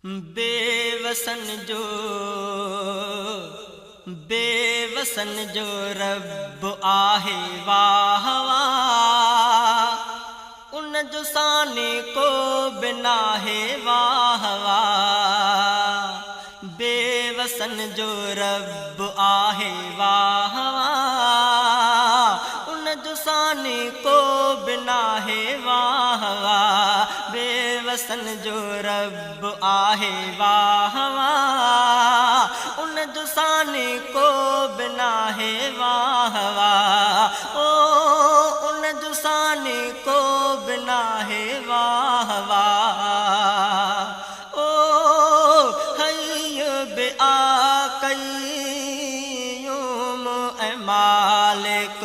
बेवसन जो रब आहे वाह वाह, उन जो साने को बिना है वाह वाह। बेवसन जो रब आहे वाह वाह, उन जो साने को बिना है वाह वाह। बेवसन जो रब आहे वाह वाह, उन जो साने को बिना है वाह वाह। ओ उन जो साने को बिना है वाह वाह। ओ हय्य बे आक़य्यूम ए मालिक,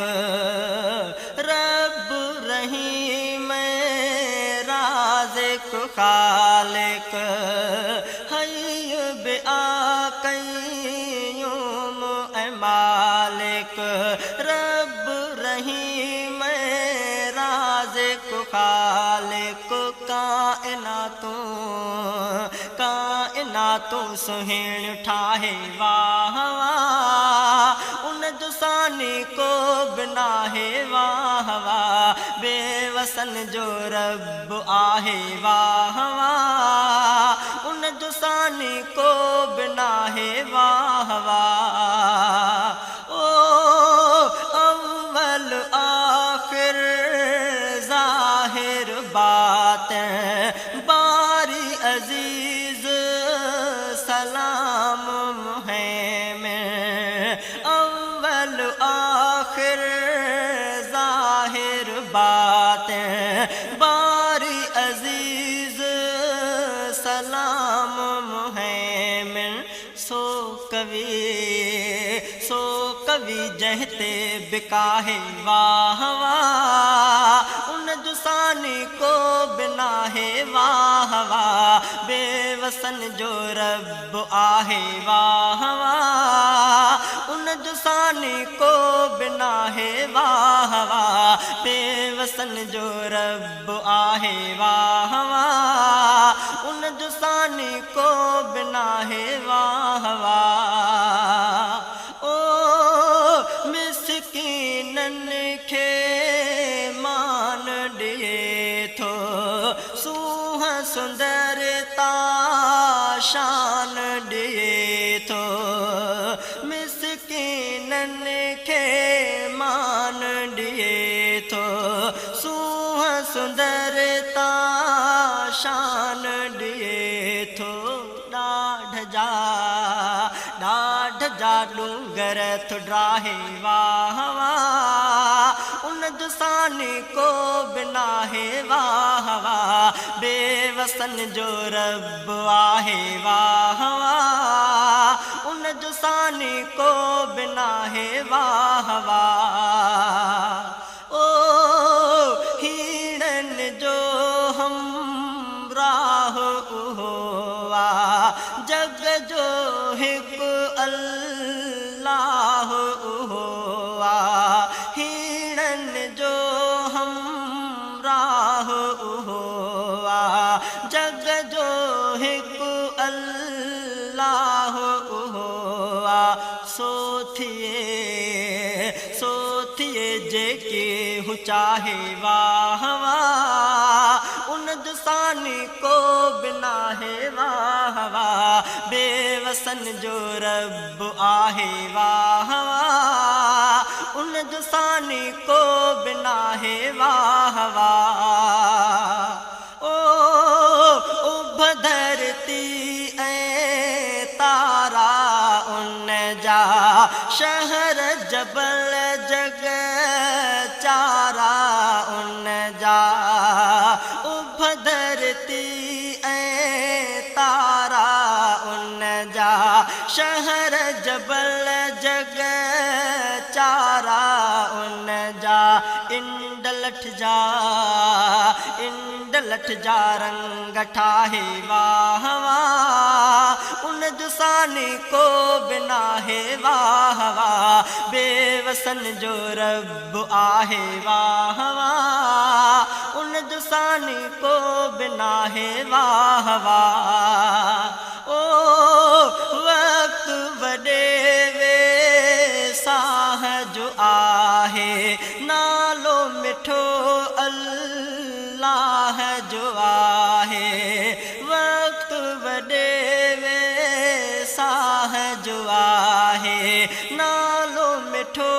रब रहीम राज़िक़ ख़ालिक़। हय्य बे आक़य्यूम ए मालिक, रब रहीम राज़िक़ ख़ालिक़। काइनातूं सुहिण ठाहे वाह वाह, उन जो साने को बिना है वाह वाह। बेवसन जो रब आहे वाह वाह, उन जो साने को बिना है वाह वाह। ओ अव्वल आखिर ज़ाहिर बातिन, बारी अजीज सलाम मुहैमिन। अव्वल आखिर ज़ाहिर बातिन, बारी अजीज सलाम मुहैमिन। सो कवि जहते बिकाहे वाह वाह, उन जो साने को बिना है वाह वाह। बेवसन जो रब आहे वाह वाह, उन जो साने को बिना है वाह वाह। बेवसन जो रब आहे वाह वाह, उन जो साने को बिना है वाह वाह। ओ मिस्कीनन खे मान ॾिए थो, सूंह सुंदरता शान ॾिए थो। मिस्कीनन खे मान ॾिए थो, सूंह सुंदरता शान ॾिए थो। ॾाढ जा डूंगर थो ड्राहे वाह वाह, उन जो साने को बिना है वाह वाह। बेवसन जो रब आहे वाह वाह, उन जो साने को बिना है वाह वाह। ओ हीरन जो हमराह हुआ, जग जो हिकु अल्लाह हुआ। हीरन जो हमराह हुआ, जग जो हिकु अल्लाह हुआ। सोथिए जेके हूँ चाहे वाह वाह, उन जो साने को बिना है वाह वाह। बेवसन जो रब आहे वाह वाह, उन जो साने को बिना है वाह वाह। ओ उभ धरती ऐ तारा उन जा, शहर जबल जग चारा उन जा। उभ धरती ऐ तारा उन जा, शहर जबल जग चारा उन जा। इंडल लठ जा रंग ठाहे वाह वाह उन जुसानी को बिना है वाह वाह बेवसन जो रब आहे वाह वाह उन जुसानी को बिना है वाह वाह ओ वक्त वडे वे साह जो आहे नालो मिठो अल्लाह जो आहे वक्त वडे वे साह जो आहे नालो मिठो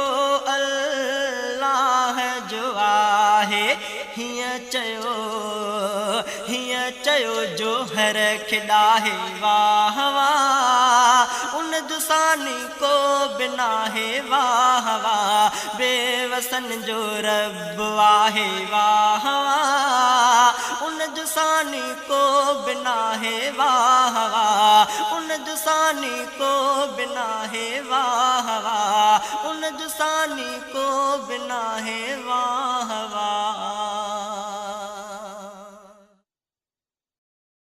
अल्लाह जो आहे हिया चयो जो हर खिडाहे वाह वाह उन जुसानी को बिना है वाह वाह बेवसन जो रब आहे वाह वाह उन जुसानी को बिना है वाह वाह उन जुसानी को बिना है वाह वाह उन जुसानी को बिना है वाह वाह।